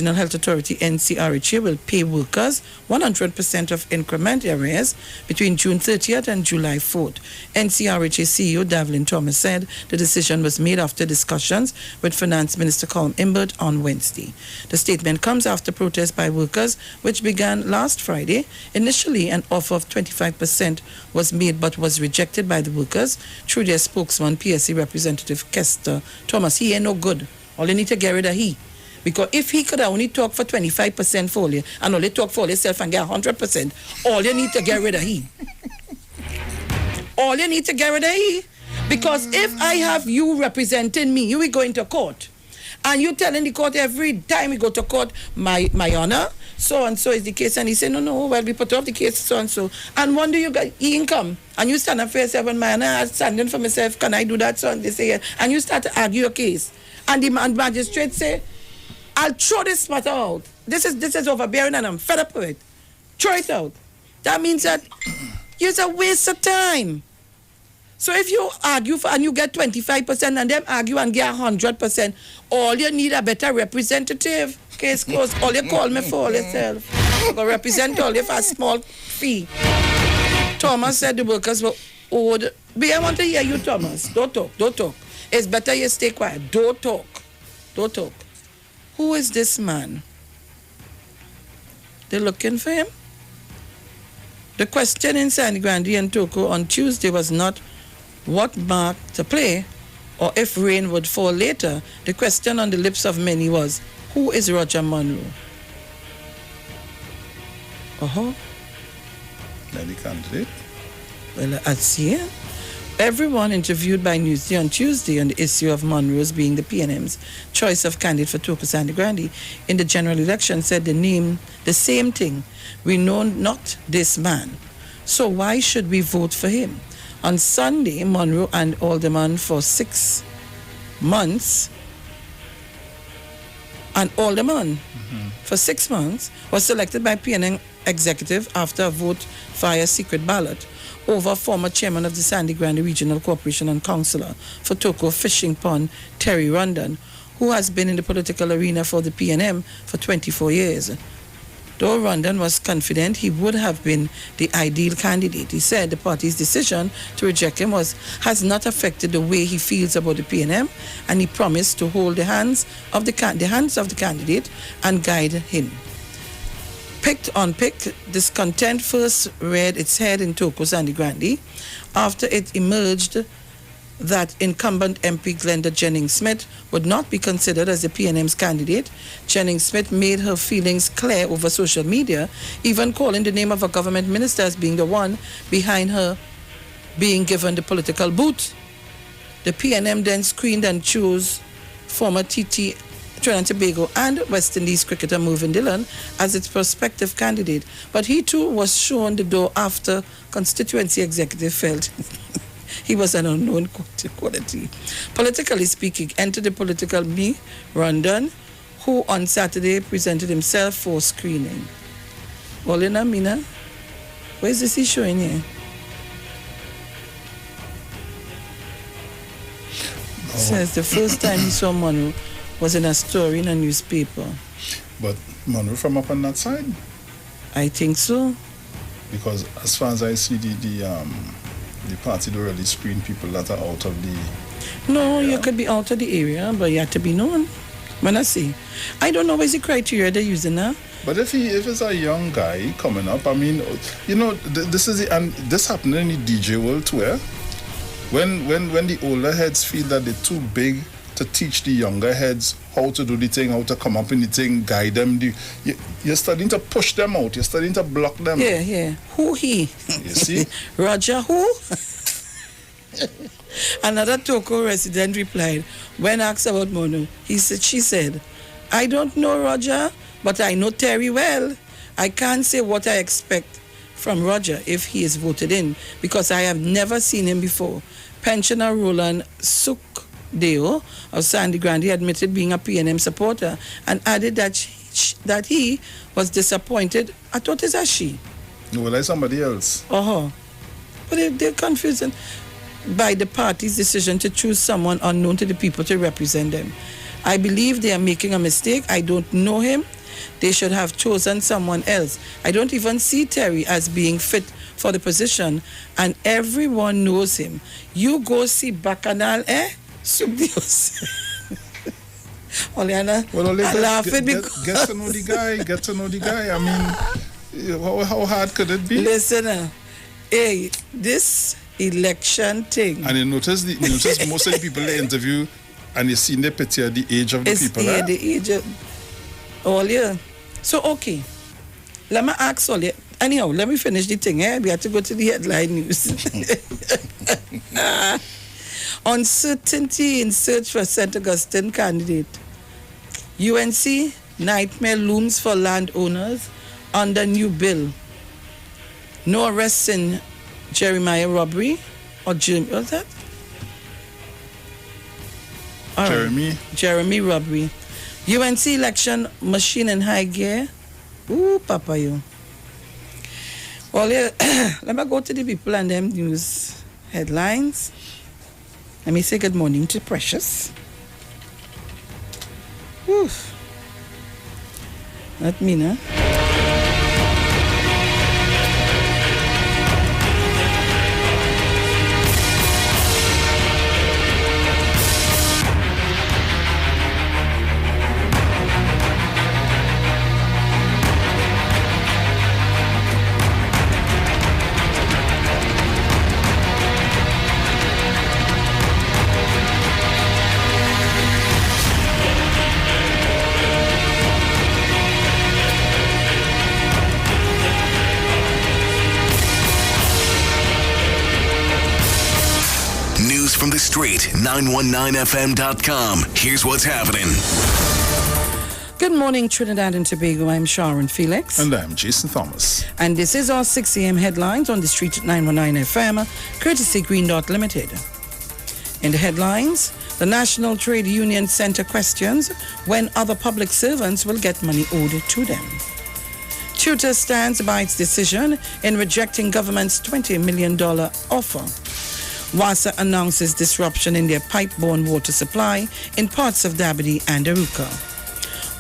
National Health Authority NCRHA will pay workers 100% of increment arrears between June 30th and July 4th. NCRHA CEO Davlin Thomas said the decision was made after discussions with Finance Minister Colm Imbert on Wednesday. The statement comes after protests by workers which began last Friday. Initially, an offer of 25% was made but was rejected by the workers through their spokesman, PSC Representative Kester Thomas. He ain't no good. All you need to get rid of he. Because if he could only talk for 25% for you and only talk for himself and get 100%, all you need to get rid of he. All you need to get rid of he. Because if I have you representing me, you will go into court. And you telling the court every time we go to court, my honor, so and so is the case. And he say, no, well, we put off the case, so and so. And one day you got income. And you stand up for yourself, and my honor, I'm standing for myself, can I do that? So and they say, and you start to argue your case. And the magistrate say, I'll throw this matter out. This is overbearing and I'm fed up with it. Throw it out. That means that it's a waste of time. So if you argue and you get 25% and them argue and get 100%, all you need a better representative. Case closed. All you call me for yourself. But represent all you for a small fee. Thomas said the workers were owed. But I want to hear you, Thomas. Don't talk. It's better you stay quiet. Don't talk. Who is this man? They're looking for him? The question in Sandy Grande and Toko on Tuesday was not what mark to play or if rain would fall later. The question on the lips of many was, who is Roger Monroe? Any candidate? Well, I'd see it. Everyone interviewed by Newsday on Tuesday on the issue of Monroe's being the PNM's choice of candidate for Toko Sandy Grande in the general election said the same thing. We know not this man. So why should we vote for him? On Sunday, Monroe and Alderman for 6 months, for 6 months was selected by PNM executive after a vote via secret ballot over former chairman of the Sandy Grande Regional Corporation and councillor for Toko Fishing Pond, Terry Rondon, who has been in the political arena for the PNM for 24 years. Though Rondon was confident he would have been the ideal candidate, he said the party's decision to reject him has not affected the way he feels about the PNM, and he promised to hold the hands of the candidate and guide him. Unpicked, discontent first reared its head in Toko Sandy Grande after it emerged that incumbent MP Glenda Jennings-Smith would not be considered as the PNM's candidate. Jennings-Smith made her feelings clear over social media, even calling the name of a government minister as being the one behind her being given the political boot. The PNM then screened and chose former Trinidad and Tobago and West Indies cricketer Mervyn Dillon as its prospective candidate, but he too was shown the door after constituency executive felt he was an unknown quality. Politically speaking, entered the political me, Rondon, who on Saturday presented himself for screening. Olena Mina, where is this he showing here? Says the first time he saw Monroe was in a story in a newspaper. But Monroe from up on that side? I think so. Because as far as I see, the party don't really screen people that are out of the... No, you could be out of the area, but you have to be known. When I say, I don't know what's the criteria they're using now. But if it's a young guy coming up, I mean, you know, this happened in the DJ world too, eh? When the older heads feel that they're too big to teach the younger heads how to do the thing, how to come up in the thing, guide them. You're starting to push them out. You're starting to block them. Yeah. Who he? You see? Roger who? Another Toko resident replied, when asked about Mono, she said, I don't know Roger, but I know Terry well. I can't say what I expect from Roger if he is voted in, because I have never seen him before. Pensioner Roland Sukdeo of Sandy Grande admitted being a PNM supporter and added that he was disappointed. I thought it's a she. No, like somebody else. But they're confusing by the party's decision to choose someone unknown to the people to represent them. I believe they are making a mistake. I don't know him. They should have chosen someone else. I don't even see Terry as being fit for the position, and everyone knows him. You go see Bacchanal, Subdios. Oleana, Well, laughing get to know the guy. Get to know the guy. I mean, how hard could it be? Listen, hey, this election thing. And you notice most of the people they interview, and you see the picture the age of the people. Yeah, the age of all yeah. So okay, let me ask all. Anyhow, let me finish the thing. We have to go to the headline news. Uncertainty in search for St. Augustine candidate. UNC nightmare looms for landowners under new bill. No arrests in Jeremiah robbery or what's that? All right. Jeremy robbery. UNC election machine in high gear. Ooh, Papa, you. Well, yeah, let me go to the people and them news headlines. Let me say good morning to Precious. Whew. Not me, nah. From the street, 919fm.com. Here's what's happening. Good morning, Trinidad and Tobago. I'm Sharon Felix. And I'm Jason Thomas. And this is our 6 a.m. headlines on the street at 919 FM, courtesy Green Dot Limited. In the headlines, the National Trade Union Center questions when other public servants will get money owed to them. Tutor stands by its decision in rejecting government's $20 million offer. WASA announces disruption in their pipe-borne water supply in parts of Dabadi and Aruka.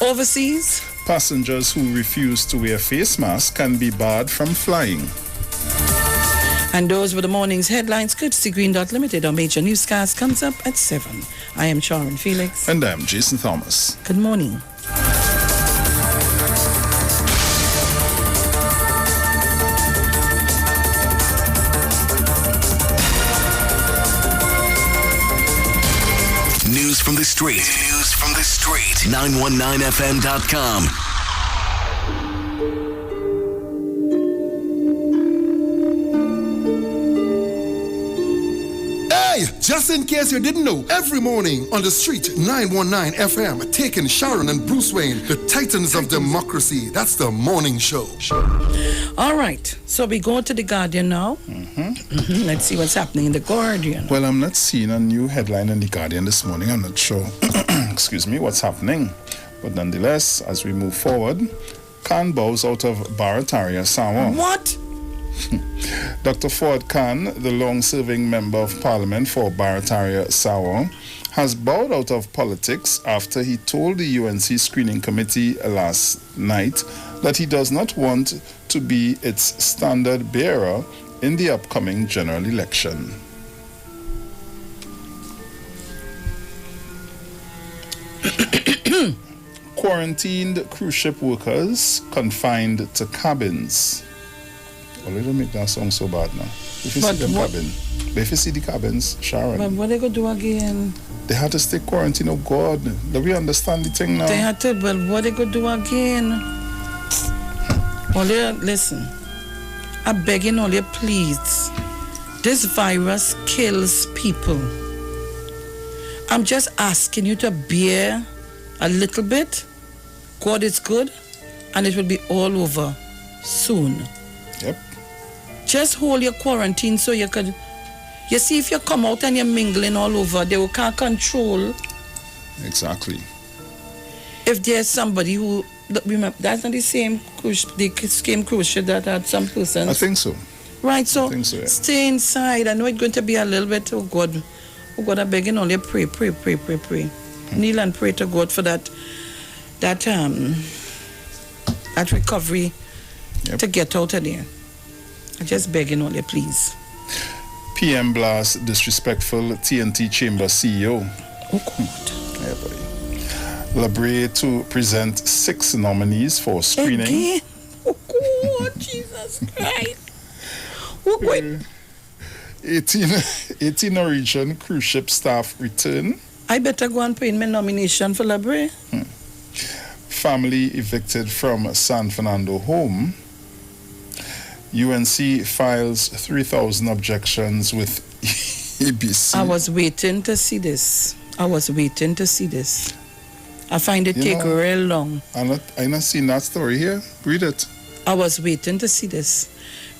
Overseas, passengers who refuse to wear face masks can be barred from flying. And those were the morning's headlines. Courtesy Green Dot Limited. Our major newscast comes up at 7. I am Sharon Felix. And I'm Jason Thomas. Good morning. News from the street. News from the street. 919fm.com. Hey, just in case you didn't know, every morning on the street, 919 FM, taking Sharon and Bruce Wayne, the Titans of democracy. That's the morning show. All right, so we go to the Guardian now. Let's see what's happening in the Guardian. Well, I'm not seeing a new headline in the Guardian this morning. I'm not sure, excuse me, what's happening. But nonetheless, as we move forward, Khan bows out of Barataria Sawa. What? Dr. Ford Khan, the long-serving member of parliament for Barataria Sawa, has bowed out of politics after he told the UNC screening committee last night that he does not want to be its standard bearer in the upcoming general election. Quarantined cruise ship workers confined to cabins. Well, they don't make that song so bad now. If you see them cabin, but if you see the cabins, Sharon. But what they go do again? They had to stay quarantined. Oh God, do we understand the thing now? They had to, but what they go do again? Only listen. I'm begging all you, please. This virus kills people. I'm just asking you to bear a little bit. God is good, and it will be all over soon. Yep. Just hold your quarantine so you could. You see, if you come out and you're mingling all over, they can't control. Exactly. If there's somebody who, remember, that's not the same cruise ship that had some persons. I think so. Right, so, I think so, yeah. Stay inside. I know it's going to be a little bit, oh God, I'm begging all you, pray. Kneel and pray to God for that recovery to get out of there. I just begging all you, please. PM blast disrespectful TNT Chamber CEO. Oh, God. Yeah, buddy. Labre to present 6 nominees for screening. Again? Oh, God, Jesus Christ. Oh, wait. 18 Norwegian cruise ship staff return. I better go and put in my nomination for Labre. Family evicted from San Fernando home. UNC files 3,000 objections with ABC. I was waiting to see this. I find it take real long. I not seen that story here. Read it. I was waiting to see this.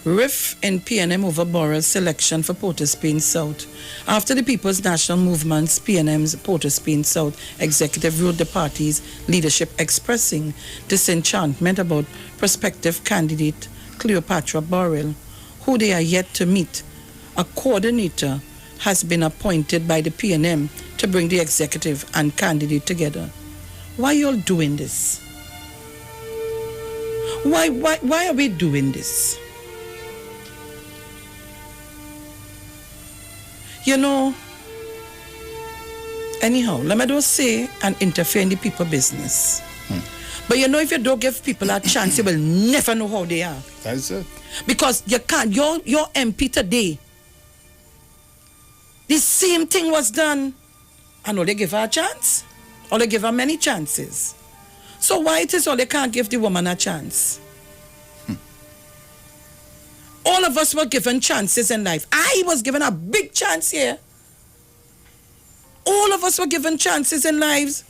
Rift in PNM over Borrell's selection for Port of Spain South. After the People's National Movement's PNM's Port of Spain South executive wrote the party's leadership expressing disenchantment about prospective candidate Cleopatra Borrell, who they are yet to meet, a coordinator has been appointed by the PNM to bring the executive and candidate together. Why are you all doing this? Why are we doing this? You know, anyhow, let me just say and interfere in the people business. But you know, if you don't give people a chance, you will never know how they are. That's it. Because you can't, your MP today, the same thing was done. And all they give her a chance? Or they give her many chances? So why it is all they can't give the woman a chance? All of us were given chances in life. I was given a big chance here. All of us were given chances in lives.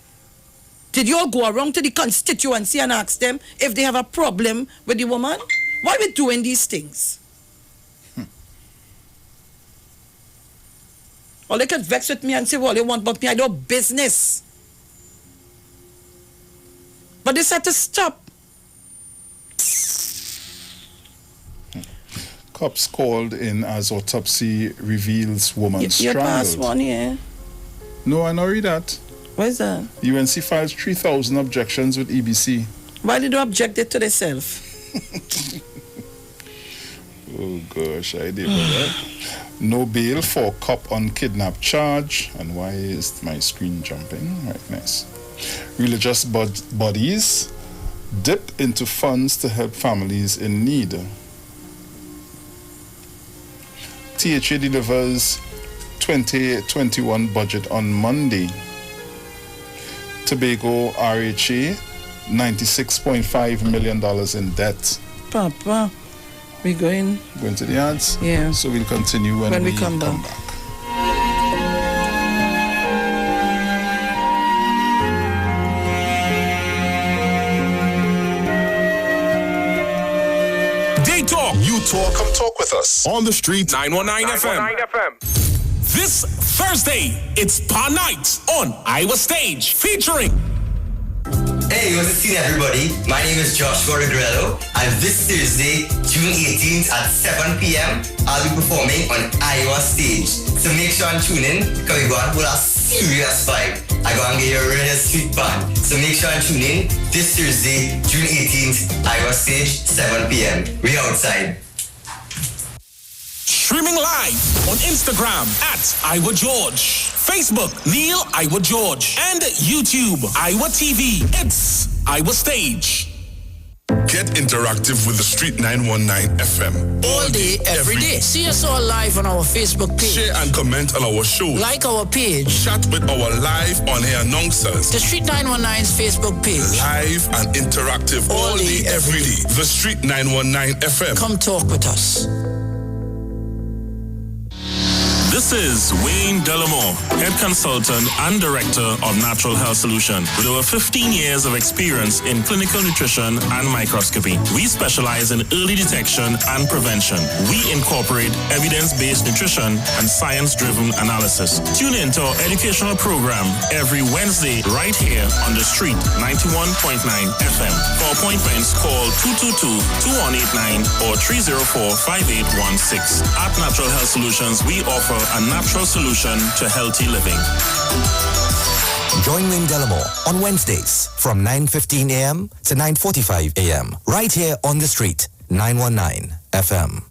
Did you all go around to the constituency and ask them if they have a problem with the woman? Why are we doing these things? Or they could vex with me and say, well, they want but me, I do business. But this had to stop. Cops called in as autopsy reveals woman strangled. You passed one, yeah. No, I don't read that. What is that? UNC files 3,000 objections with EBC. Why did you object it to themselves? Oh gosh, I did that. No bail for cop on kidnap charge. And why is my screen jumping? Right, nice. Religious bodies dip into funds to help families in need. THA delivers 2021 budget on Monday. Tobago RHA, $96.5 million in debt. Papa, we going to the ads? Yeah. So we'll continue when we come back. They talk. You talk. Come talk with us. On the street. 919 FM. This Thursday, it's Pa Night on Iwer Stage, featuring. Hey, what's the scene, everybody? My name is Joshua Regrello, and this Thursday, June 18th at 7 p.m., I'll be performing on Iwer Stage. So make sure and tune in, because we're going to put a serious vibe. I go and get your real sweet band. So make sure and tune in this Thursday, June 18th, Iwer Stage, 7 p.m. We outside. Streaming live on Instagram at Iwer George, Facebook Neil Iwer George, and YouTube Iwer TV. It's Iwer Stage. Get interactive with the Street 919 FM. All day, every day. See us all live on our Facebook page. Share and comment on our show. Like our page. Chat with our live on-air announcers. The Street 919's Facebook page. Live and interactive all day, every day. The Street 919 FM. Come talk with us. This is Wayne Delamore, Head Consultant and Director of Natural Health Solution. With over 15 years of experience in clinical nutrition and microscopy, we specialize in early detection and prevention. We incorporate evidence-based nutrition and science-driven analysis. Tune in to our educational program every Wednesday right here on the Street 91.9 FM. For appointments, call 222-2189 or 304-5816. At Natural Health Solutions, we offer a natural solution to healthy living. Join Wayne Delamore on Wednesdays from 9:15 a.m. to 9:45 a.m. right here on the street, 919 FM.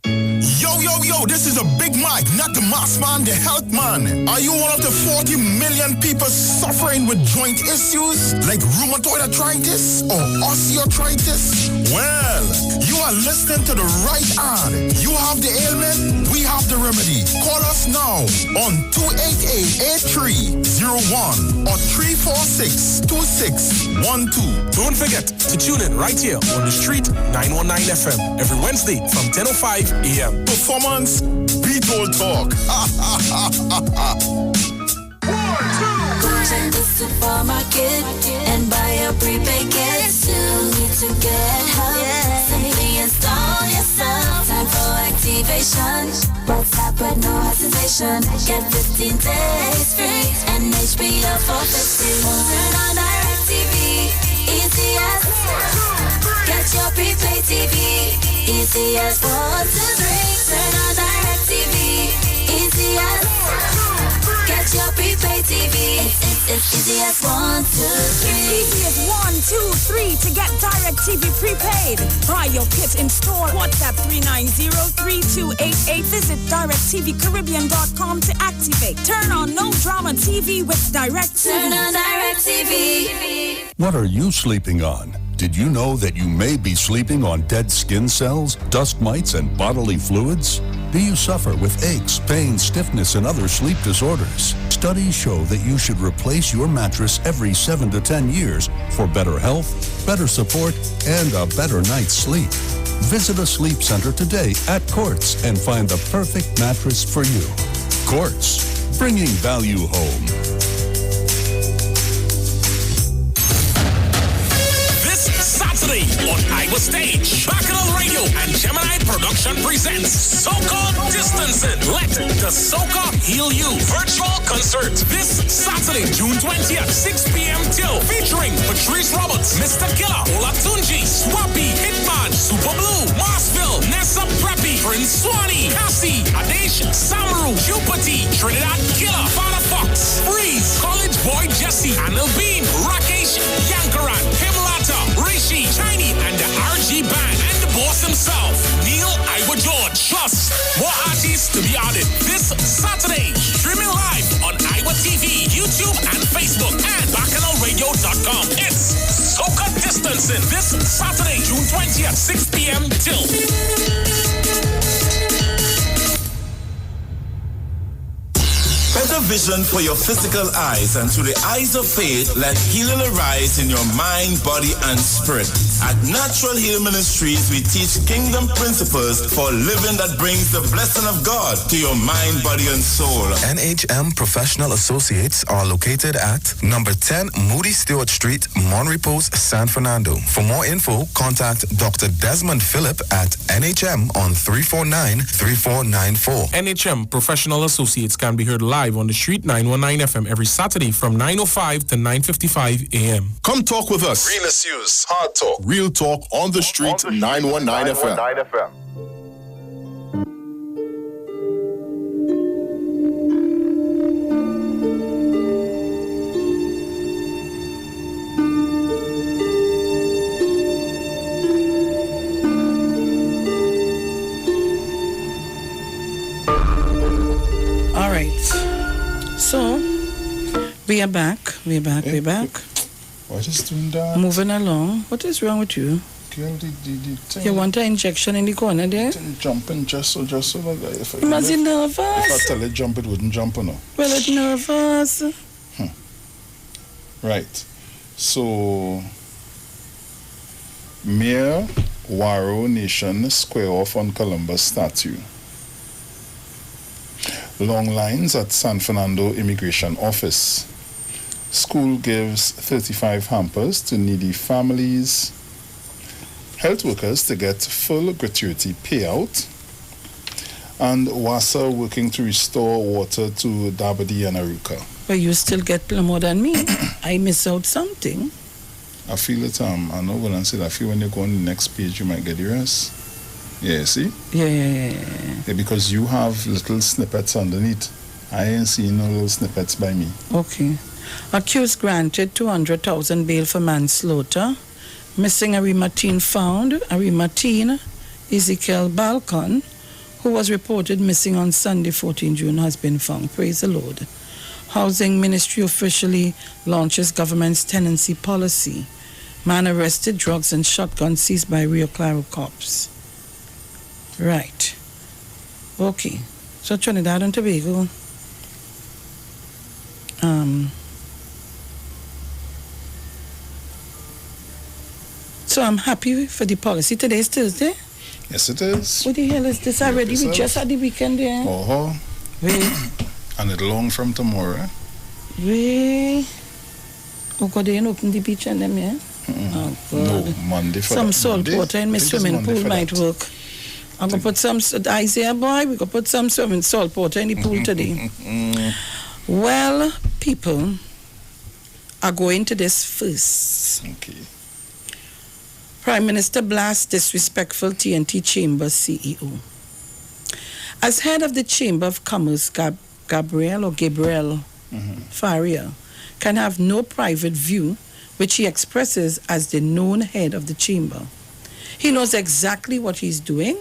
Yo, this is a Big Mike, not the mass man, the health man. Are you one of the 40 million people suffering with joint issues like rheumatoid arthritis or osteoarthritis? Well, you are listening to the right ad. You have the ailment, we have the remedy. Call us now on 288-8301 or 346-2612. Don't forget to tune in right here on the street, 919 FM, every Wednesday from 10:05 a.m. Performance, beat all talk. Go to the supermarket and buy a prepaid kit. Soon need to get help. Simply install yourself. Time for activation. WhatsApp with no hesitation. Get 15 days free and HBO for 50. Turn on Direct TV. Easy as. Get your prepaid TV. Easy as 1, 2, 3. Turn on Direct TV. Easy as. Get your prepaid TV. It's easy as 1, 2, 3. It's easy as 1, 2, 3 to get Direct TV prepaid. Buy your kit in store. WhatsApp 390-3288. Visit directtvcaribbean.com to activate. Turn on no drama TV with Direct TV. Turn on Direct TV. What are you sleeping on? Did you know that you may be sleeping on dead skin cells, dust mites, and bodily fluids? Do you suffer with aches, pain, stiffness, and other sleep disorders? Studies show that you should replace your mattress every 7 to 10 years for better health, better support, and a better night's sleep. Visit a sleep center today at Quartz and find the perfect mattress for you. Quartz, bringing value home. Saturday on Iwer Stage, Bacchanal Radio and Gemini Production presents Soca Distancing. Let the Soca heal you. Virtual concert this Saturday, June 20th, 6 p.m. till. Featuring Patrice Roberts, Mr. Killer, Olatunji, Swappy, Hitman, Super Blue, Marsville, Nessa Preppy, Prince Swanee, Cassie, Adesh, Samaru, Jupati, Trinidad Killer, Father Fox, Freeze, College Boy Jesse, Anil Bean, Rakesh, Yankaran, Himlata, Rishi, Shiny, and the RG Band, and the boss himself, Neil Iwer George. Plus, more artists to be added this Saturday. Streaming live on Iwer TV, YouTube, and Facebook, and BacchanalRadio.com. It's Soca Distancing this Saturday, June 20th, 6 p.m. till. Better vision for your physical eyes, and through the eyes of faith, let healing arise in your mind, body, and spirit. At Natural Heal Ministries, we teach kingdom principles for living that brings the blessing of God to your mind, body, and soul. NHM Professional Associates are located at number 10 Moody Stewart Street, Monrepos, San Fernando. For more info, contact Dr. Desmond Phillip at NHM on 349-3494. NHM Professional Associates can be heard live on the street, 919 FM, every Saturday from 9:05 to 9:55 a.m. Come talk with us. Real issues, hard talk, real talk on the street, 919 FM. All right. So, we are back. We're back. Why just doing that? Moving along. What is wrong with you? Girl, the You want an injection in the corner there? Jumping just so like if You must be nervous. If I tell it jump, it wouldn't jump or no. Well, it's nervous. Right. So, Mayor Waro Nation square off on Columbus statue. Long lines at San Fernando Immigration Office. School gives 35 hampers to needy families. Health workers to get full gratuity payout. And WASA working to restore water to Dabadi and Aruka. But you still get more than me. I miss out something. I feel it, I know when I said I feel when you go on the next page you might get the rest. Yeah, see? Yeah. Because you have little snippets underneath. I ain't seeing no little snippets by me. Okay. Accused granted 200,000 bail for manslaughter. Missing Arima teen found. Arima teen Ezekiel Balcon, who was reported missing on Sunday, 14 June, has been found. Praise the Lord. Housing Ministry officially launches government's tenancy policy. Man arrested, drugs and shotgun seized by Rio Claro cops. Right. Okay. So Trinidad and Tobago. So I'm happy for the policy. Today is Thursday. Yes, it is. What the hell is this already? We just had the weekend there. Oh. And it's long from tomorrow. Oh God, they ain't open the beach and them, yeah? Oh God. No, Monday for some that. salt water in my swimming pool might work. I'm going to put some, Isaiah boy, we're going to put some salt water in the pool today. Well, people are going to this first. Okay. Prime Minister blasts disrespectful TNT Chamber CEO. As head of the Chamber of Commerce, Gabriel Faria can have no private view, which he expresses as the known head of the chamber. He knows exactly what he's doing,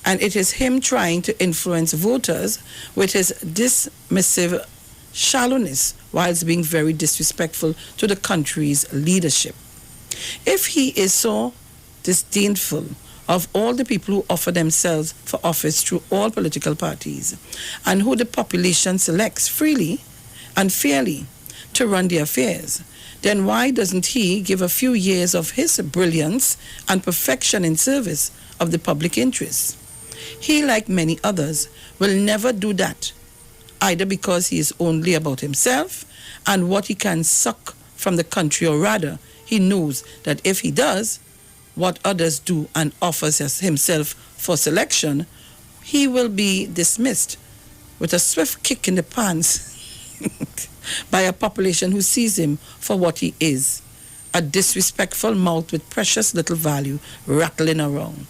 and it is him trying to influence voters with his dismissive shallowness whilst being very disrespectful to the country's leadership. If he is so disdainful of all the people who offer themselves for office through all political parties and who the population selects freely and fairly to run their affairs, then why doesn't he give a few years of his brilliance and perfection in service of the public interest? He, like many others, will never do that, either because he is only about himself and what he can suck from the country, or rather, he knows that if he does what others do and offers himself for selection, he will be dismissed with a swift kick in the pants by a population who sees him for what he is, a disrespectful mouth with precious little value rattling around.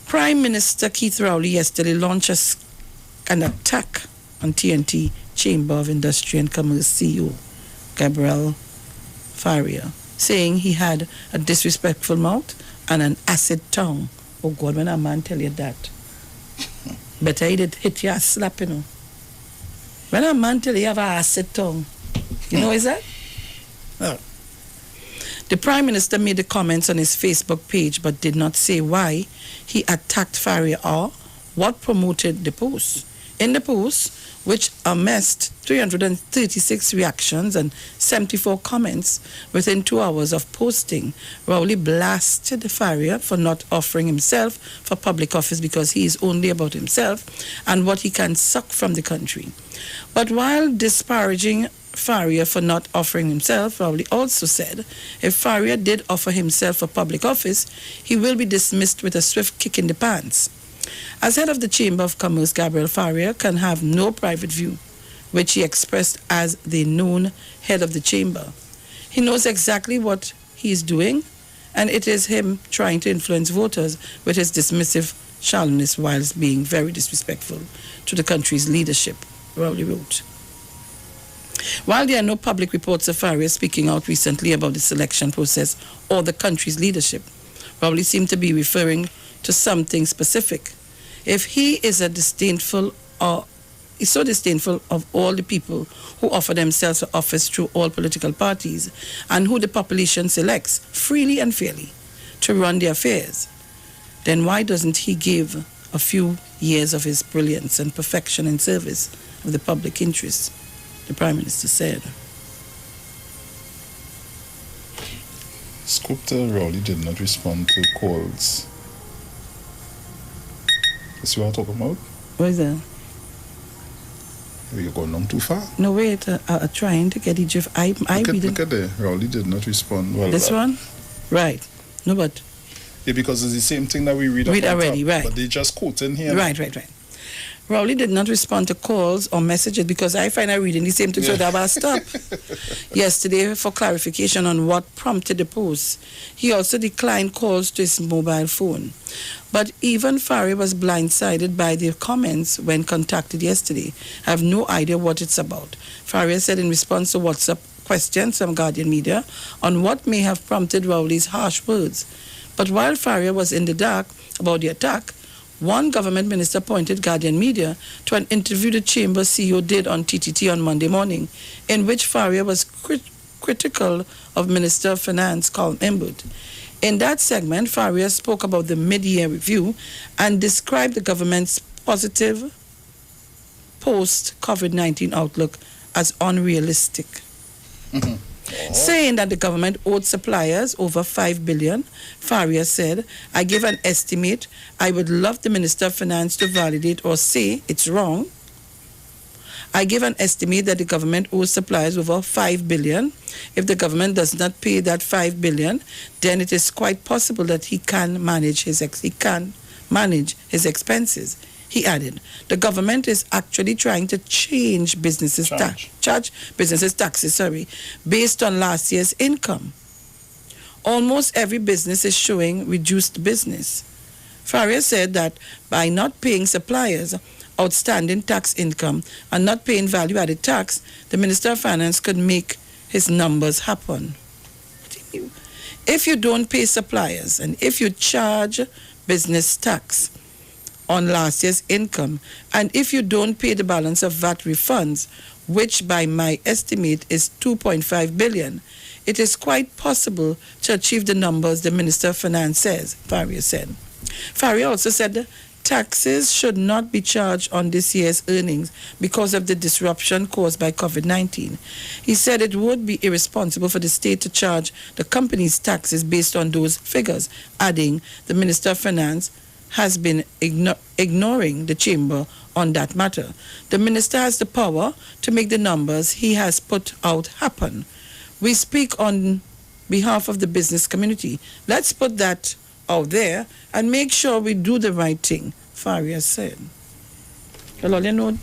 Prime Minister Keith Rowley yesterday launched an attack on TNT Chamber of Industry and Commerce CEO Gabriel Faria, saying he had a disrespectful mouth and an acid tongue. Oh God, when a man tell you that, better he did hit you a slap, you know. When a man tell you have an acid tongue, you know what is that? Oh. The Prime Minister made the comments on his Facebook page but did not say why he attacked Faria or what promoted the post. In the post, which amassed 336 reactions and 74 comments within 2 hours of posting, Rowley blasted Faria for not offering himself for public office because he is only about himself and what he can suck from the country. But while disparaging Faria for not offering himself, Rowley also said if Faria did offer himself for public office, he will be dismissed with a swift kick in the pants. As head of the Chamber of Commerce, Gabriel Faria can have no private view, which he expressed as the known head of the chamber. He knows exactly what he is doing, and it is him trying to influence voters with his dismissive shallowness whilst being very disrespectful to the country's leadership, Rowley wrote. While there are no public reports of Faria speaking out recently about the selection process or the country's leadership, Rowley seemed to be referring to something specific. If he is so disdainful of all the people who offer themselves for office through all political parties and who the population selects freely and fairly to run their affairs, then why doesn't he give a few years of his brilliance and perfection in service of the public interest? The Prime Minister said. Sculptor Rowley did not respond to calls. That's what I'm talking about? What is that? Are you going on too far? No, wait, trying to get the GIF. Look at there. Rowley did not respond. Well, this one? Right. No, but... Yeah, because it's the same thing that we read already, top, right. But they just quote in here. Right. Rowley did not respond to calls or messages because I find I reading the same thing, so that was stop. Yesterday for clarification on what prompted the post. He also declined calls to his mobile phone. But even Faria was blindsided by the comments when contacted yesterday. I have no idea what it's about. Faria said in response to WhatsApp questions from Guardian Media on what may have prompted Rowley's harsh words. But while Faria was in the dark about the attack, one government minister pointed Guardian Media to an interview the Chamber CEO did on TTT on Monday morning, in which Faria was critical of Minister of Finance Colm Imbud. In that segment, Faria spoke about the mid-year review and described the government's positive post-COVID-19 outlook as unrealistic. Saying that the government owed suppliers over $5 billion, Faria said, I give an estimate. I would love the Minister of Finance to validate or say it's wrong. I give an estimate that the government owes suppliers over $5 billion. If the government does not pay that $5 billion, then it is quite possible that he can manage his expenses. He added, the government is actually trying to change charge businesses taxes, based on last year's income. Almost every business is showing reduced business. Faria said that by not paying suppliers outstanding tax income and not paying value-added tax, the Minister of Finance could make his numbers happen. If you don't pay suppliers and if you charge business tax on last year's income, and if you don't pay the balance of VAT refunds, which by my estimate is $2.5 billion, it is quite possible to achieve the numbers the Minister of Finance says, Faria said. Faria also said taxes should not be charged on this year's earnings because of the disruption caused by COVID-19. He said it would be irresponsible for the state to charge the company's taxes based on those figures, adding the Minister of Finance has been ignoring the chamber on that matter. The minister has the power to make the numbers he has put out happen. We speak on behalf of the business community. Let's put that out there and make sure we do the right thing, Faria said. Well, you know,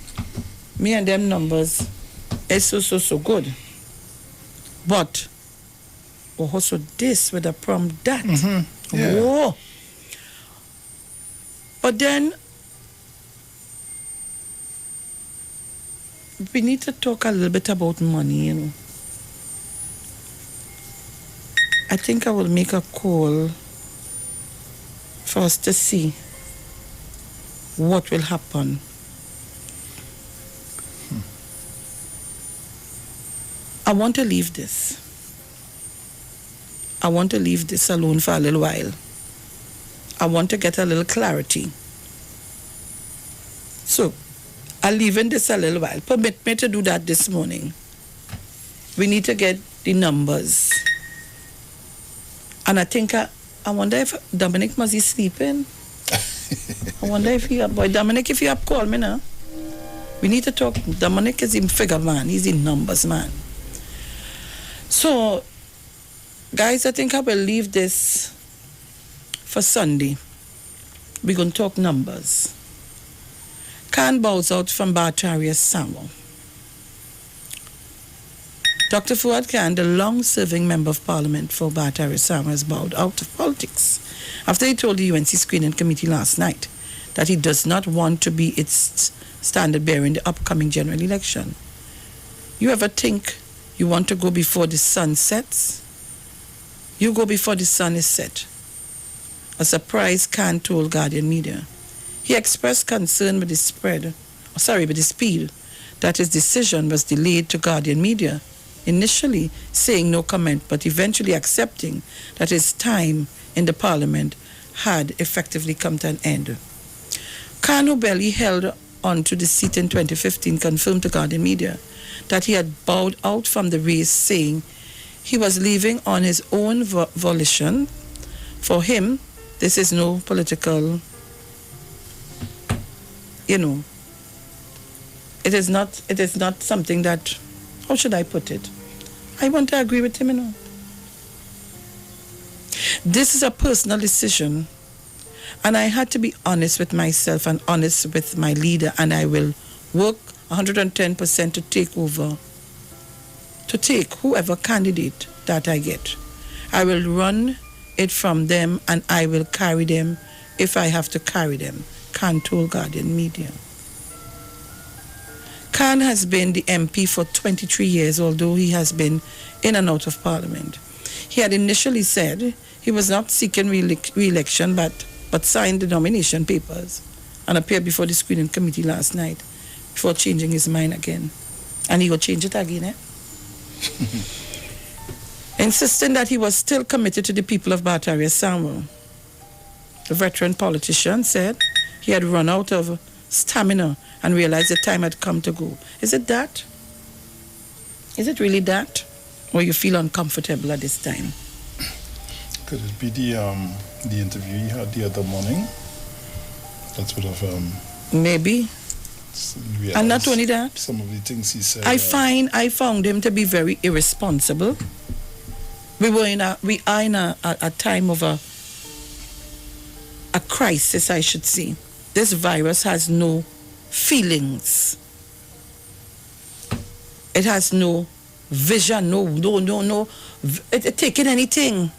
me and them numbers is so good. But also this with a prom that. Yeah. Whoa. But then we need to talk a little bit about money, you know. I think I will make a call for us to see what will happen. I want to leave this. I want to leave this alone for a little while. I want to get a little clarity. So, I'll leave in this a little while. Permit me to do that this morning. We need to get the numbers. And I think, I wonder if Dominic must be sleeping. I wonder if he, boy, Dominic, if you have called me now. We need to talk. Dominic is in figure man. He's in numbers man. So, guys, I think I will leave this for Sunday. We're going to talk numbers. Khan bows out from Bartaria Samuel. Dr. Fuad Khan, the long-serving member of parliament for Bartaria Samuel, has bowed out of politics after he told the UNC screening committee last night that he does not want to be its standard bearer in the upcoming general election. You ever think you want to go before the sun sets? You go before the sun is set. A surprise Khan told Guardian Media. He expressed concern with the speed that his decision was delayed to Guardian Media, initially saying no comment, but eventually accepting that his time in the parliament had effectively come to an end. Khan, who barely held on to the seat in 2015, confirmed to Guardian Media that he had bowed out from the race, saying he was leaving on his own volition. For him, this is no political, it is not something that, how should I put it? I want to agree with him, This is a personal decision, And I had to be honest with myself and honest with my leader, and I will work 110% to take over, to take whoever candidate that I get. I will run it from them, and I will carry them if I have to carry them. Khan told Guardian Media. Khan has been the MP for 23 years, although he has been in and out of Parliament. He had initially said he was not seeking re-election, but signed the nomination papers and appeared before the screening committee last night before changing his mind again. And he will change it again, eh? Insisting that he was still committed to the people of Bataria Samuel. The veteran politician said he had run out of stamina and realized the time had come to go. Is it that? Is it really that? Or you feel uncomfortable at this time? Could it be the interview he had the other morning? That would have maybe. And not only that, some of the things he said. I found him to be very irresponsible. We are in a time of a crisis, I should say. This virus has no feelings. It has no vision, no. It taking anything.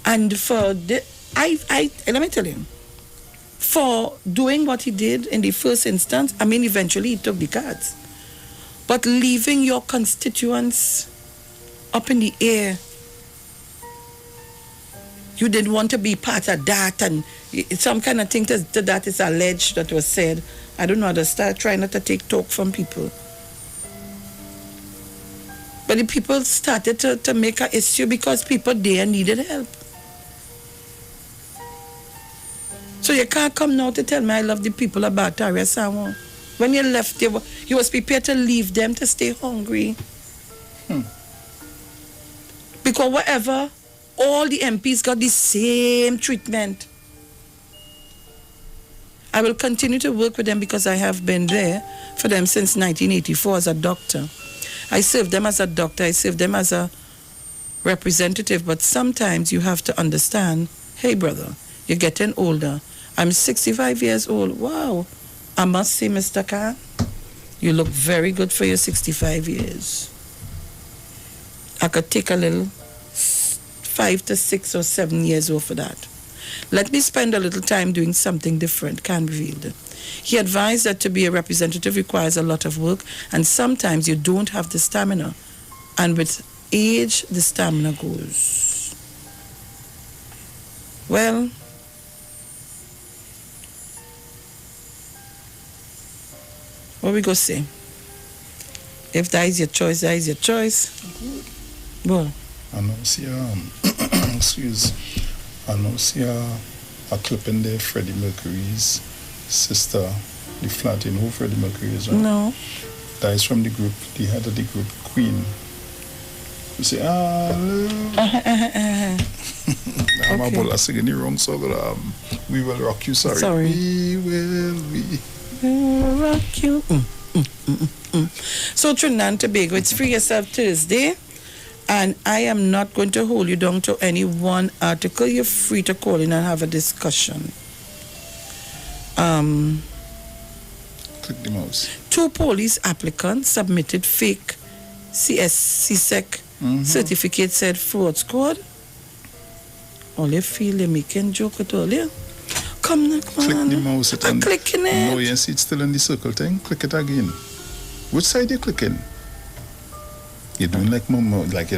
And for let me tell you, for doing what he did in the first instance, I mean, eventually he took the cards. But leaving your constituents up in the air, you didn't want to be part of that, and some kind of thing that is alleged that was said. I don't know how to start trying not to take talk from people. But the people started to make an issue because people there needed help. So you can't come now to tell me I love the people of Bataria Samuel. When you left, you was prepared to leave them to stay hungry. Because whatever, all the MPs got the same treatment. I will continue to work with them because I have been there for them since 1984 as a doctor. I served them as a doctor, I served them as a representative, but sometimes you have to understand, hey brother, you're getting older. I'm 65 years old. Wow. I must say, Mr. Khan, you look very good for your 65 years. I could take a little 5 to 6 or 7 years off of that. Let me spend a little time doing something different, Khan revealed. He advised that to be a representative requires a lot of work, and sometimes you don't have the stamina. And with age, the stamina goes. Well, what we go say? If that is your choice, that is your choice. Well, I know see I know see a clip in there, Freddie Mercury's sister, the flat, you know who Freddie Mercury is, right? No. That is from the group, the head of the group, Queen. You say, I'm about to sing the wrong song. We Will Rock You, sorry. We will rock you. So Trinidad and Tobago, it's Free Yourself Thursday, and I am not going to hold you down to any one article. You're free to call in and have a discussion. Click the mouse. 2 police applicants submitted fake CSEC certificate, said fraud squad. All you feel they making joke at all, yeah? Come on, click the mouse. I'm clicking it. No, you see it's still in the circle thing. Click it again. Which side you clicking? You're doing like Momo, like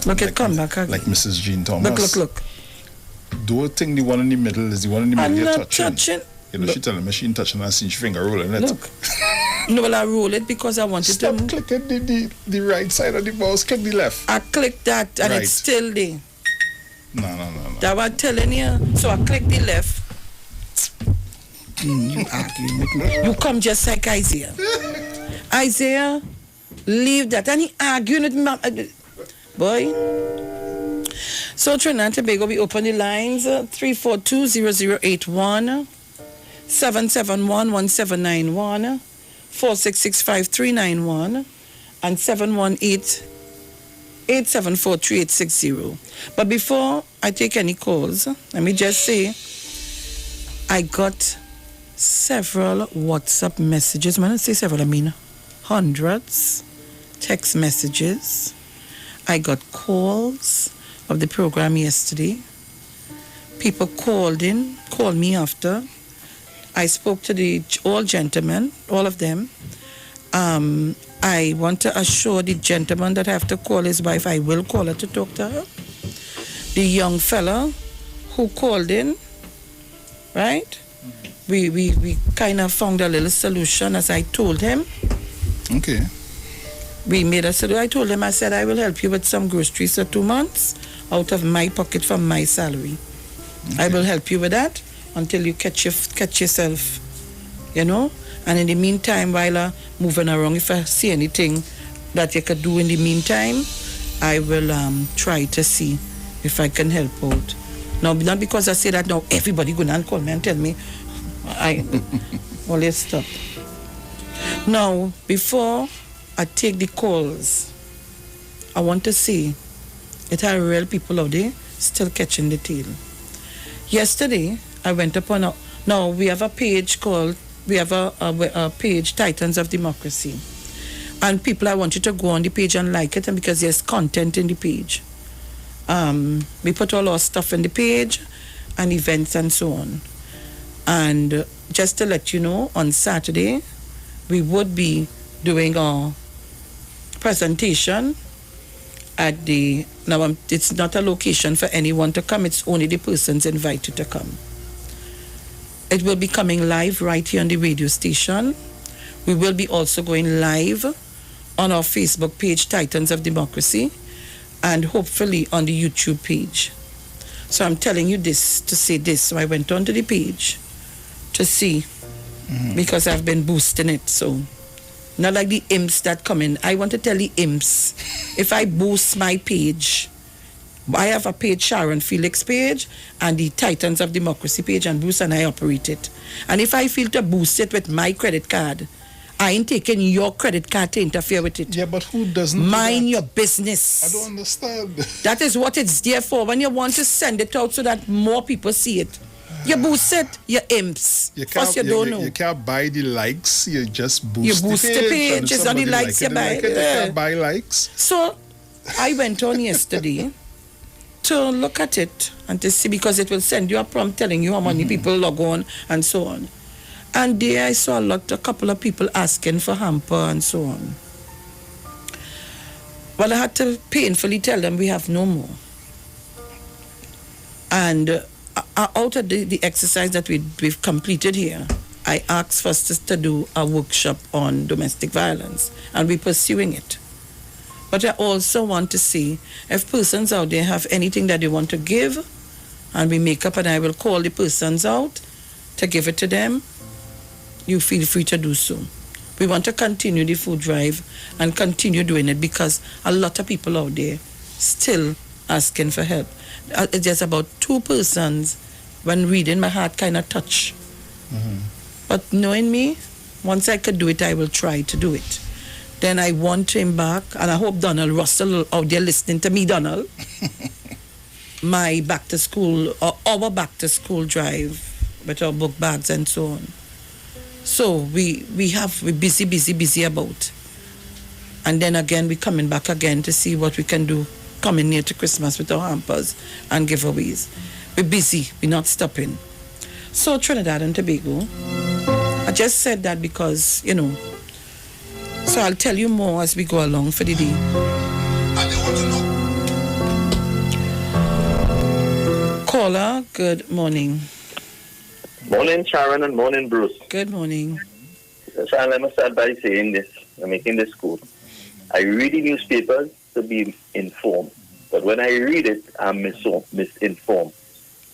look, it come back again. Like Mrs. Jean Thomas. Look. Do think the one in the middle is the one in the middle you're touching. You know, look. she telling me she ain't touching and see she finger rolling it. Look. No, well, I roll it because I wanted to. Stop clicking the right side of the mouse. Click the left. I clicked that and it's still there. No. That what I'm telling you. So I click the left. You argue with me. You come just like Isaiah. Isaiah, leave that. And he arguing with me. Boy. So Trinidad and Tobago, we open the lines 342-0081, 771-1791, 466-5391, and 718-819-8 874-3860. But before I take any calls, let me just say, I got several WhatsApp messages. When I say several, I mean hundreds. Text messages. I got calls of the program yesterday. People called me after. I spoke to the all gentlemen, all of them. I want to assure the gentleman that I have to call his wife. I will call her to talk to her. The young fella who called in, right? We kind of found a little solution, as I told him. Okay. We made a solution. I told him, I said, I will help you with some groceries for 2 months out of my pocket from my salary. Okay. I will help you with that until you catch yourself, you know. And in the meantime, while I'm moving around, if I see anything that you could do in the meantime, I will try to see if I can help out. Now, not because I say that now everybody go and call me and tell me, well, let's stop. Now, before I take the calls, I want to say it are real people out there still catching the tail. Yesterday, I went upon now we have a page called, we have a page, Titans of Democracy. And people, I want you to go on the page and like it, and because there's content in the page. We put all our stuff in the page and events and so on. And just to let you know, on Saturday, we would be doing our presentation at the, now it's not a location for anyone to come, it's only the persons invited to come. It will be coming live right here on the radio station. We will be also going live on our Facebook page, Titans of Democracy, and hopefully on the YouTube page. So I'm telling you this to say this. So I went onto the page to see, because I've been boosting it. So not like the imps that come in. I want to tell the imps, if I boost my page, I have a page, Sharon Felix page, and the Titans of Democracy page, and Bruce and I operate it. And if I feel to boost it with my credit card, I ain't taking your credit card to interfere with it. Yeah, but who doesn't? Mind your business. I don't understand. That is what it's there for. When you want to send it out so that more people see it, you boost it, you imps. First, you don't know. You can't buy the likes. You just boost, you boost the page. It's not the likes you buy. You can't buy likes. So I went on yesterday to look at it and to see, because it will send you a prompt telling you how many people log on and so on. And there I saw a couple of people asking for hamper and so on. Well, I had to painfully tell them we have no more. And out of the exercise that we've completed here, I asked for us to do a workshop on domestic violence, and we're pursuing it. But I also want to see if persons out there have anything that they want to give, and we make up, and I will call the persons out to give it to them. You feel free to do so. We want to continue the food drive and continue doing it, because a lot of people out there still asking for help. There's about 2 persons, when reading, my heart kind of touch. But knowing me, once I could do it, I will try to do it. Then I want him back, and I hope Donald Russell out there listening to me, Donald, my back to school, or our back to school drive with our book bags and so on. So we're busy about. And then again, we're coming back again to see what we can do coming near to Christmas with our hampers and giveaways. We're busy, we're not stopping. So Trinidad and Tobago, I just said that because, you know, so I'll tell you more as we go along for the day. Caller, good morning. Morning, Sharon, and morning, Bruce. Good morning. Sharon, let me start by saying this. I'm making this cool. I read the newspapers to be informed, but when I read it, I'm misinformed.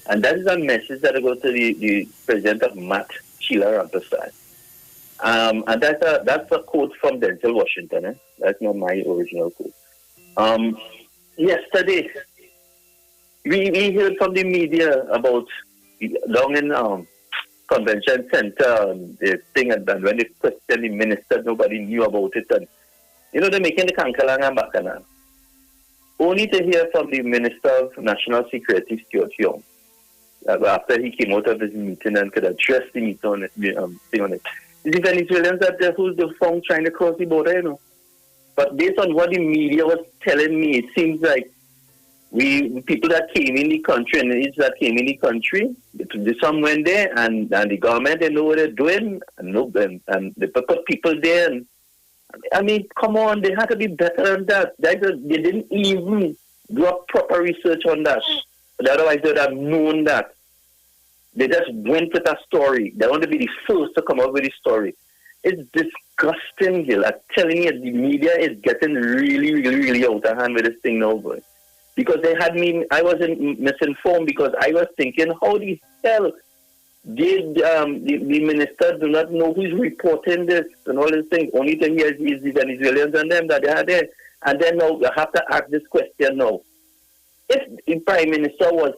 And that is a message that I go to the president of Matt, Sheila Rampersad. And that's a quote from Denzel Washington. That's not my original quote. Yesterday, we heard from the media about down in Convention Center, the thing, and when they questioned the minister, nobody knew about it. And, you know, they're making the kankalang back. only to hear from the Minister of National Security, Stuart Young, after he came out of his meeting and could address the meeting on it, thing on it. The Venezuelans are who's the found trying to cross the border, you know. But based on what the media was telling me, it seems like people that came in the country and the that came in the country, some went there and the government, they know what they're doing, and they put people there. And, I mean, come on, they had to be better than that. They didn't even do a proper research on that. But otherwise, they would have known that. They just went with a story. They want to be the first to come up with a story. It's disgusting, Gil. I'm telling you, the media is getting really, really, really out of hand with this thing now, boy. Because they had me, I was misinformed because I was thinking, how the hell did the minister do not know who's reporting this and all these things? Only to hear is the Venezuelans and them that they are there. And then now I have to ask this question now. If the Prime Minister was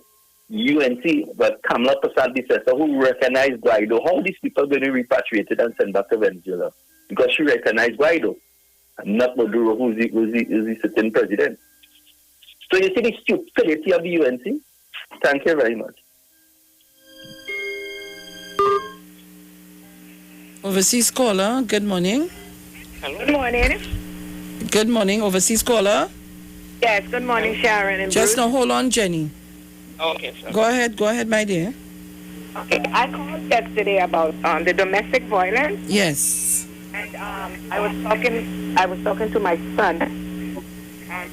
UNC, but Kamala Prasad-Bissessar, who recognized Guaido, how are these people going to repatriate it and send back to Venezuela? Because she recognized Guaido, and not Maduro, who's the sitting president. So you see the stupidity of the UNC? Thank you very much. Overseas caller, good morning. Good morning. Good morning, overseas caller. Yes, good morning, Sharon and Just Bruce. now, hold on, Jenny. Okay, sir. Go ahead, my dear. Okay, I called yesterday about the domestic violence. Yes. And I was talking to my son, and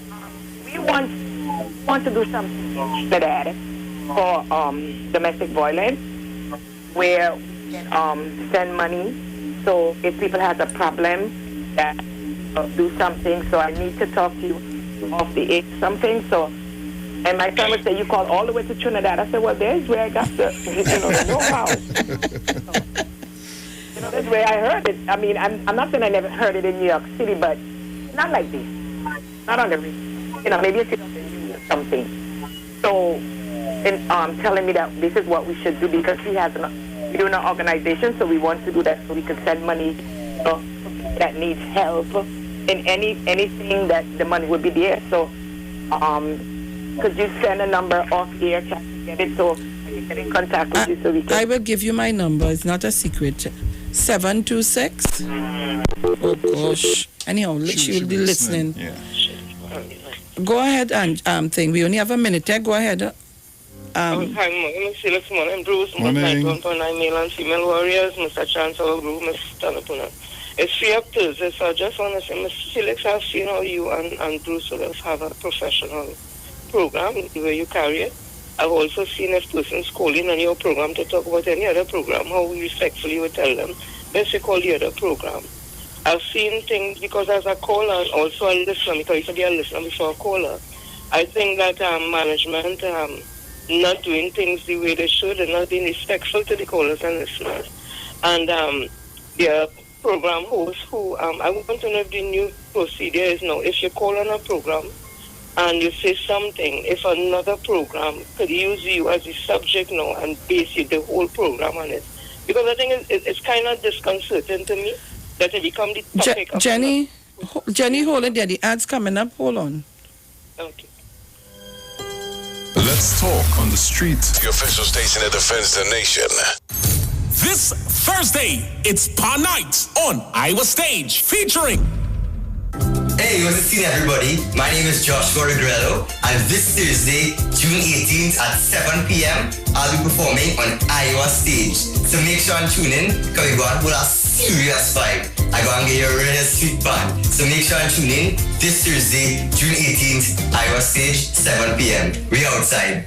we want to do something for that for domestic violence, where we can send money. So if people have a problem, that do something. So I need to talk to you off the air something. So. And my son would say, you called all the way to Trinidad. I said, well, there's where I got the know-how. So, that's where I heard it. I mean, I'm not saying I never heard it in New York City, but not like this. Not on the maybe it's or something. So, and telling me that this is what we should do because we do an organization, so we want to do that so we can send money that needs help in anything that the money would be there. So, could you send a number off here to get it so I can get in contact with you so we can... I will give you my number. It's not a secret. 726. Oh, gosh. Anyhow, she will be listening. Yeah. Go ahead and thing. We only have a minute. Go ahead. Hi, morning, Felix, morning, Bruce, morning. 1.9 male and female warriors, Mr. Chancellor Group, Mr. Tanapuna. It's free up Thursday, so I just want to say, Mr. Felix, I've seen how you and Bruce have a professional program, the way you carry it. I've also seen if persons calling on your program to talk about any other program, how we respectfully would tell them, let's call the other program. I've seen things, because as a caller and also a listener, because I used to be a listener before a caller, I think that management not doing things the way they should and not being respectful to the callers and listeners. And the program hosts who, I want to know if the new procedure is now, if you call on a program, and you say something, if another program could use you as a subject now and base the whole program on it. Because I think it's kind of disconcerting to me that it become the topic of... Jenny, hold it there. The ad's coming up. Hold on. Okay. Let's talk on the street. The official station that defends the nation. This Thursday, it's Pa Night on Iwer Stage, featuring... Hey, what's the scene, everybody? My name is Joshua Regrello, and this Thursday, June 18th at 7 p.m., I'll be performing on Iwer Stage. So make sure and tune in, because we're going to put a serious vibe. I'm going to get you a really sweet band. So make sure and tune in this Thursday, June 18th, Iwer Stage, 7 p.m. We outside.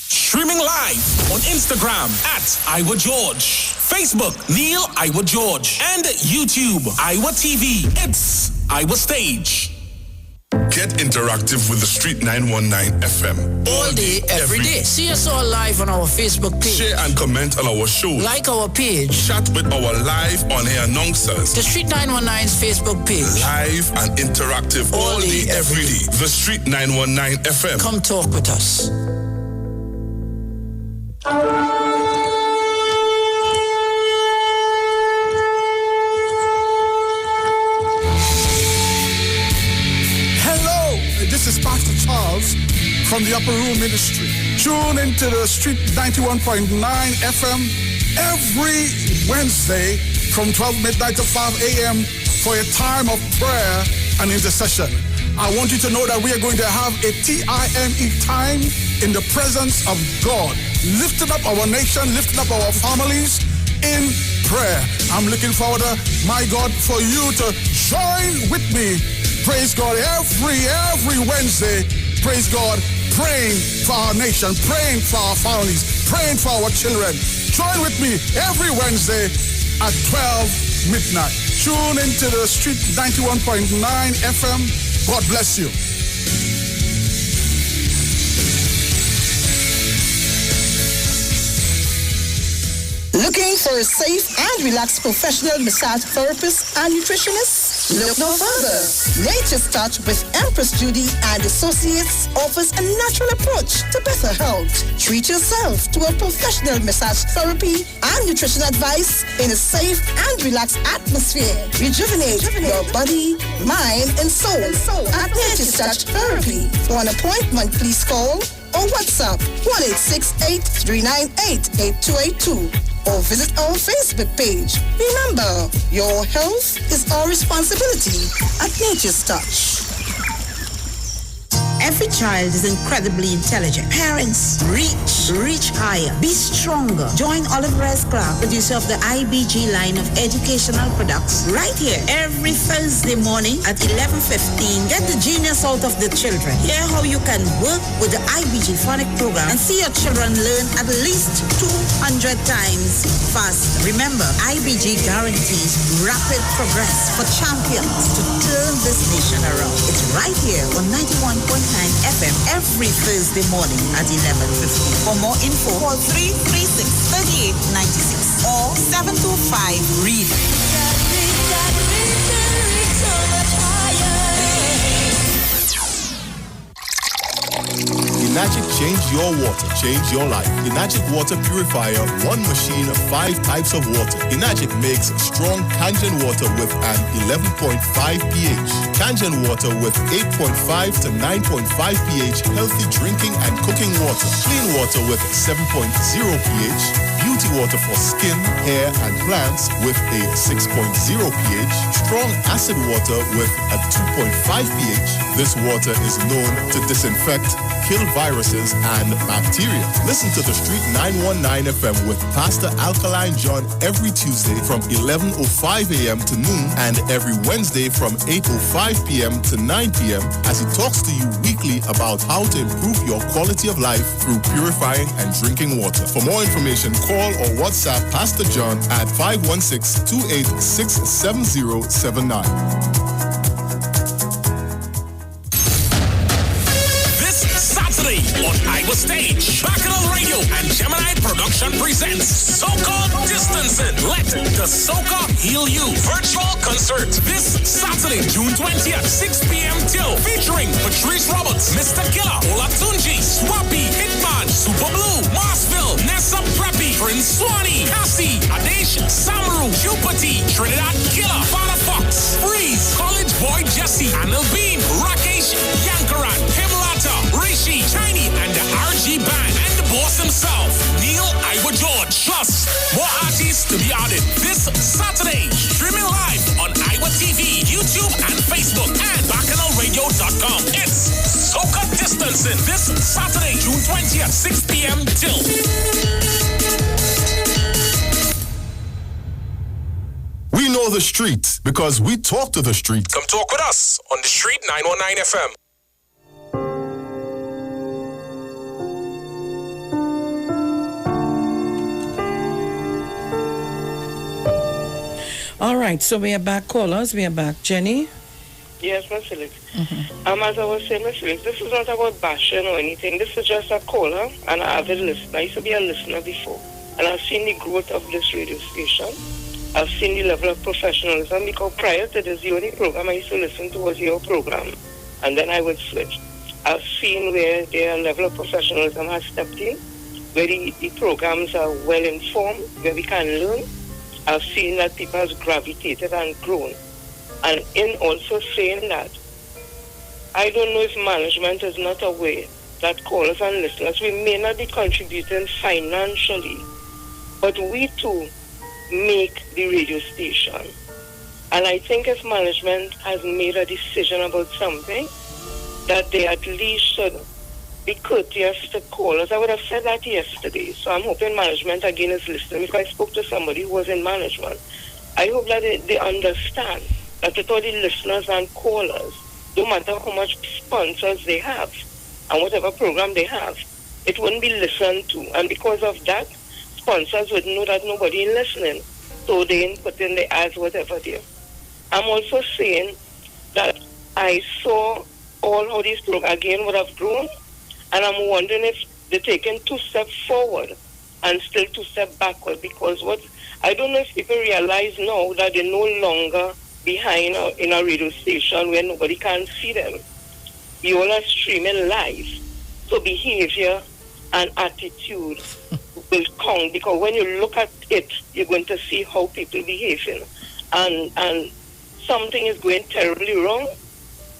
Streaming live on Instagram at Iwer George, Facebook Neil Iwer George, and YouTube Iwer TV. It's Iwer Stage. Get interactive with the Street 919 FM. All day, every day. See us all live on our Facebook page. Share and comment on our show. Like our page. Chat with our live on-air announcers. The Street 919's Facebook page. Live and interactive all day, every day. The Street 919 FM. Come talk with us. Hello, is Pastor Charles from the Upper Room Ministry. Tune into the Street 91.9 FM every Wednesday from 12 midnight to 5 a.m. for a time of prayer and intercession. I want you to know that we are going to have a TIME time in the presence of God, lifting up our nation, lifting up our families in prayer. I'm looking forward to, my God, for you to join with me. Praise God, every Wednesday, praise God, praying for our nation, praying for our families, praying for our children. Join with me every Wednesday at 12 midnight. Tune into the Street 91.9 FM. God bless you. Looking for a safe and relaxed professional massage therapist and nutritionist? Look no further. Nature's Touch with Empress Judy and Associates offers a natural approach to better health. Treat yourself to a professional massage therapy and nutrition advice in a safe and relaxed atmosphere. Rejuvenate your body, mind, and soul at Nature's Touch Therapy. For an appointment, please call or WhatsApp 1-868-398-8282 or visit our Facebook page. Remember, your health is our responsibility at Nature's Touch. Every child is incredibly intelligent. Parents, reach higher. Be stronger. Join Olive Rice Clark, producer of the IBG line of educational products, right here every Thursday morning at 11:15. Get the genius out of the children. Hear how you can work with the IBG phonic program and see your children learn at least 200 times faster. Remember, IBG guarantees rapid progress for champions to turn this nation around. It's right here on 91.9 FM every Thursday morning at 11:15. For more info, call 336-3896 or 725-READ. Enagic change your water, change your life. Enagic water purifier, one machine, 5 types of water. Enagic makes strong Kangen water with an 11.5 pH. Kangen water with 8.5 to 9.5 pH, healthy drinking and cooking water. Clean water with 7.0 pH. Beauty water for skin, hair, and plants with a 6.0 pH. Strong acid water with a 2.5 pH. This water is known to disinfect, kill viruses and bacteria. Listen to the Street 919 FM with Pastor Alkaline John every Tuesday from 11:05 a.m. to noon and every Wednesday from 8:05 p.m. to 9 p.m. as he talks to you weekly about how to improve your quality of life through purifying and drinking water. For more information, call or WhatsApp Pastor John at 516-286-7079. On Iwer Stage, Bacchanal Radio and Gemini Production presents So-Called Distancing. Let the Soca Heal You virtual concert this Saturday, June 20th, 6 p.m. till, featuring Patrice Roberts, Mr. Killer, Olatunji, Swappy, Hitman, Super Blue, Marsville, Nessa Preppy, Prince Swanee, Cassie, Adesh, Samaru, Jupati, Trinidad Killer, Father Fox, Freeze, College Boy Jesse, Anil Bean, Rakesh, Yankaran, Himlata, Rishi, Chinese, and the RG Band, and the boss himself, Neil Iwer George. Plus, more artists to be added this Saturday. Streaming live on Iwer TV, YouTube, and Facebook, and BacchanalRadio.com. It's Soca Distancing this Saturday, June 20th, 6 p.m. till. We know the street because we talk to the street. Come talk with us on the Street 919 FM. All right, so we are back, callers. We are back. Jenny? Yes, Ms. Felix. As I was saying, Ms. Felix, this is not about bashing or anything. This is just a caller and an avid listener. I used to be a listener before. And I've seen the growth of this radio station. I've seen the level of professionalism because prior to this, the only program I used to listen to was your program. And then I would switch. I've seen where their level of professionalism has stepped in, where the programs are well informed, where we can learn. I've seen that people have gravitated and grown. And in also saying that, I don't know if management is not aware that callers and listeners, we may not be contributing financially, but we too make the radio station. And I think if management has made a decision about something, that they at least should be courteous to callers. I would have said that yesterday. So I'm hoping management again is listening. If I spoke to somebody who was in management, I hope that they understand that with all the listeners and callers, no matter how much sponsors they have and whatever program they have, it wouldn't be listened to. And because of that, sponsors would know that nobody is listening. So they didn't put in the ads, whatever there. I'm also saying that I saw all how these programs again would have grown, and I'm wondering if they're taking 2 steps forward and still 2 steps backward, because what I don't know if people realize now that they're no longer behind in a radio station where nobody can see them. You all are streaming live, so behavior and attitude will count, because when you look at it, you're going to see how people behaving, and something is going terribly wrong.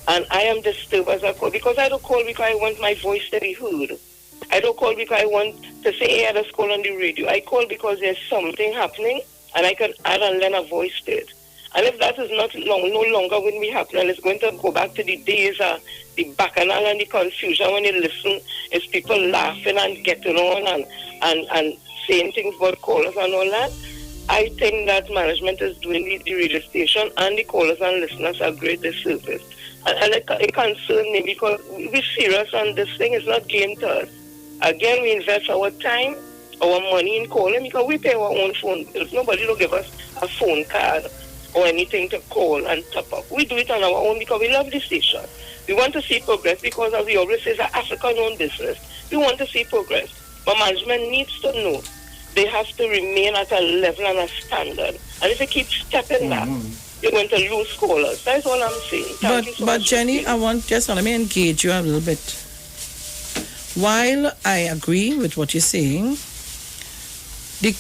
And I am disturbed as I call, because I don't call because I want my voice to be heard. I don't call because I want to say, hey, I just call on the radio. I call because there's something happening and I can add and lend a voice to it. And if that is no longer going to be happening, it's going to go back to the days of the bacchanal and the confusion when you listen, it's people laughing and getting on and saying things about callers and all that. I think that management is doing the radio station and the callers and listeners a great disservice. And it concerns me because we're serious on this thing. It's not game to us. Again, we invest our time, our money in calling because we pay our own phone bills. Nobody will give us a phone card or anything to call and top up. We do it on our own because we love the station. We want to see progress because, as we always say, it's an African-owned business. We want to see progress. But management needs to know they have to remain at a level and a standard. And if they keep stepping back, you're going to lose callers. That's all I'm saying. Thank you so But much. Jenny, let me engage you a little bit. While I agree with what you're saying, the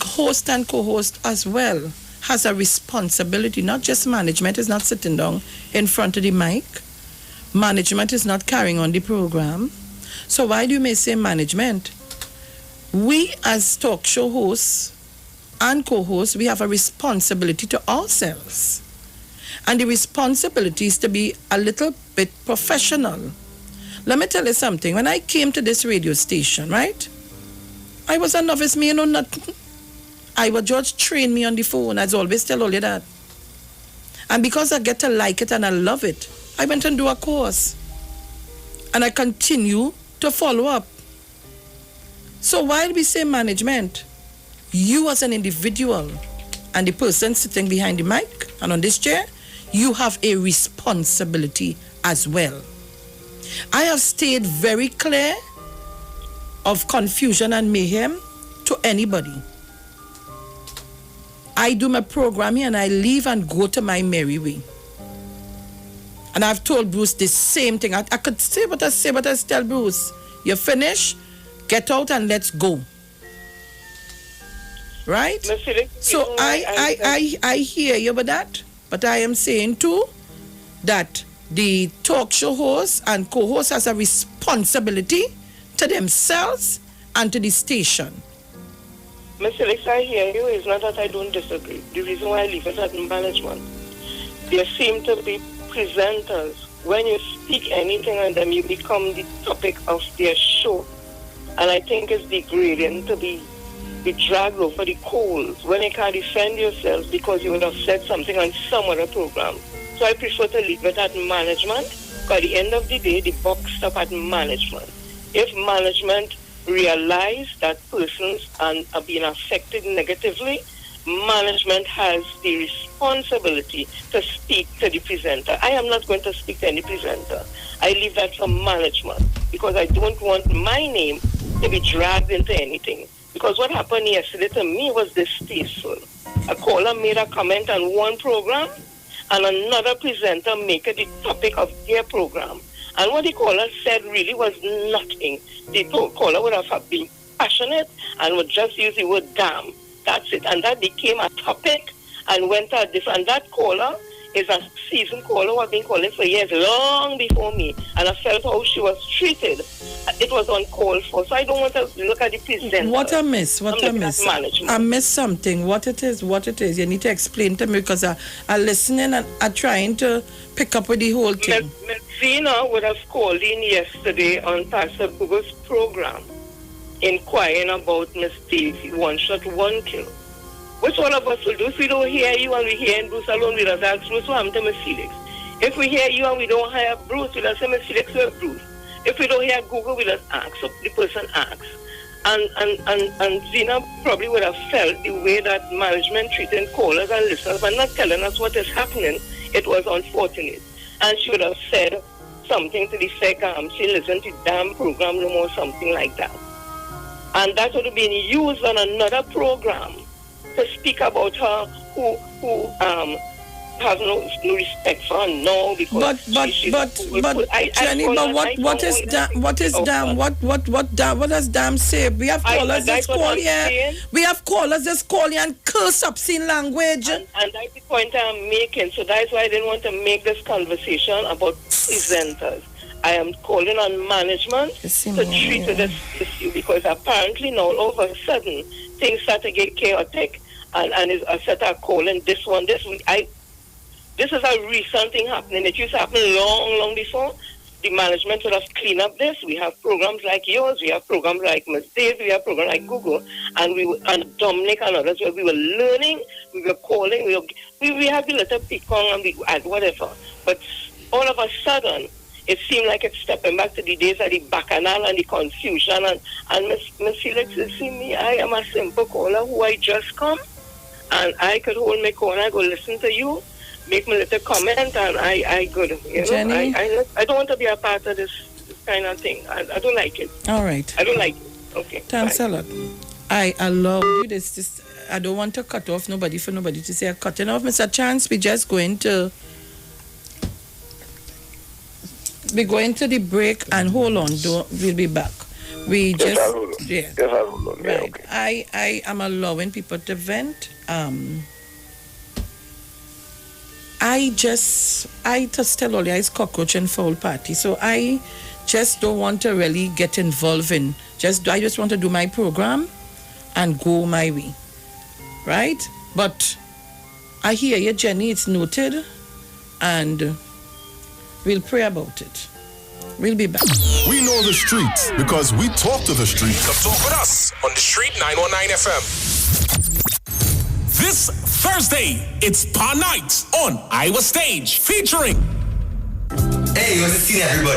host and co-host as well has a responsibility. Not just management is not sitting down in front of the mic. Management is not carrying on the program. So while you may say management, we as talk show hosts and co-hosts, we have a responsibility to ourselves. And the responsibility is to be a little bit professional. Let me tell you something. When I came to this radio station, right? I was a novice, me, you know nothing. I was just train me on the phone. I always tell all you that. And because I get to like it and I love it, I went and do a course. And I continue to follow up. So while we say management, you as an individual and the person sitting behind the mic and on this chair, you have a responsibility as well. I have stayed very clear of confusion and mayhem to anybody. I do my programming and I leave and go to my merry way. And I've told Bruce the same thing. I could say what I say, but I tell Bruce, you finish, get out and let's go. Right? So I hear you with that, but I am saying too that the talk show host and co-host has a responsibility to themselves and to the station. Ms. Felix, I hear you. It's not that I don't disagree. The reason why I leave it at management, there seem to be presenters. When you speak anything on them, you become the topic of their show. And I think it's degrading to be dragged over the coals when you can't defend yourself because you would have said something on some other program. So I prefer to leave it at management, because at the end of the day, the buck stops at management. If management realize that persons are being affected negatively, management has the responsibility to speak to the presenter. I am not going to speak to any presenter. I leave that for management because I don't want my name to be dragged into anything. Because what happened yesterday to me was distasteful. A caller made a comment on one program and another presenter make it the topic of their program. And what the caller said really was nothing. The caller would have been passionate and would just use the word damn. That's it. And that became a topic and went out different. And that caller, is a seasoned caller who has been calling for years, long before me, and I felt how she was treated. It was uncalled for, so I don't want to look at the presenter. What I miss? Management. I miss something. What it is? You need to explain to me because I'm listening and I'm trying to pick up with the whole thing. Ms. Zena would have called in yesterday on Pastor Google's program, inquiring about Miss Davy, 1 shot, 1 kill. Which all of us will do. If we don't hear you and we hear Bruce alone, we'll ask Bruce, what happened to Miss Felix? If we hear you and we don't hear Bruce, we'll say Miss Felix, where's Bruce? If we don't hear Google, we'll just ask. So the person asks. And Zena probably would have felt the way that management treated callers and listeners, but not telling us what is happening. It was unfortunate. And she would have said something to the effect, she listened to the damn program no more, something like that. And that would have been used on another program to speak about her who has no respect for her now because Jenny, what does damn say? We have callers that call here. We have callers that call here and curse obscene language. And that's the point I'm making. So that's why I didn't want to make this conversation about presenters. I am calling on management to treat this issue because apparently now all of a sudden things start to get chaotic and I start calling this one. This is a recent thing happening. It used to happen long before. The management would have cleaned up this. We have programs like yours. We have programs like Ms. Dave. We have programs like Google. And Dominic and others where we were learning. We were calling. We have the little picong and we add whatever. But all of a sudden, it seemed like it's stepping back to the days of the bacchanal and the confusion. And Miss Felix, you see me, I am a simple caller who I just come. And I could hold my corner, go listen to you, make my little comment, and I could, Jenny? I don't want to be a part of this kind of thing. I don't like it. All right. I don't like it. Okay. Thanks a lot. I allow you this. I don't want to cut off nobody for nobody to say I'm cutting off. Mr. Chance, we're just going to the break and hold on. We'll be back. Right. I am allowing people to vent. I just tell all it's cockroach and foul party. So I just don't want to really get involved in. I just want to do my program and go my way. Right? But I hear you, Jenny, it's noted. And we'll pray about it. We'll be back. We know the streets because we talk to the streets. Come talk with us on the Street 919 FM. This Thursday, it's Pa Night on Iwer Stage featuring. Hey, what's the scene, everybody?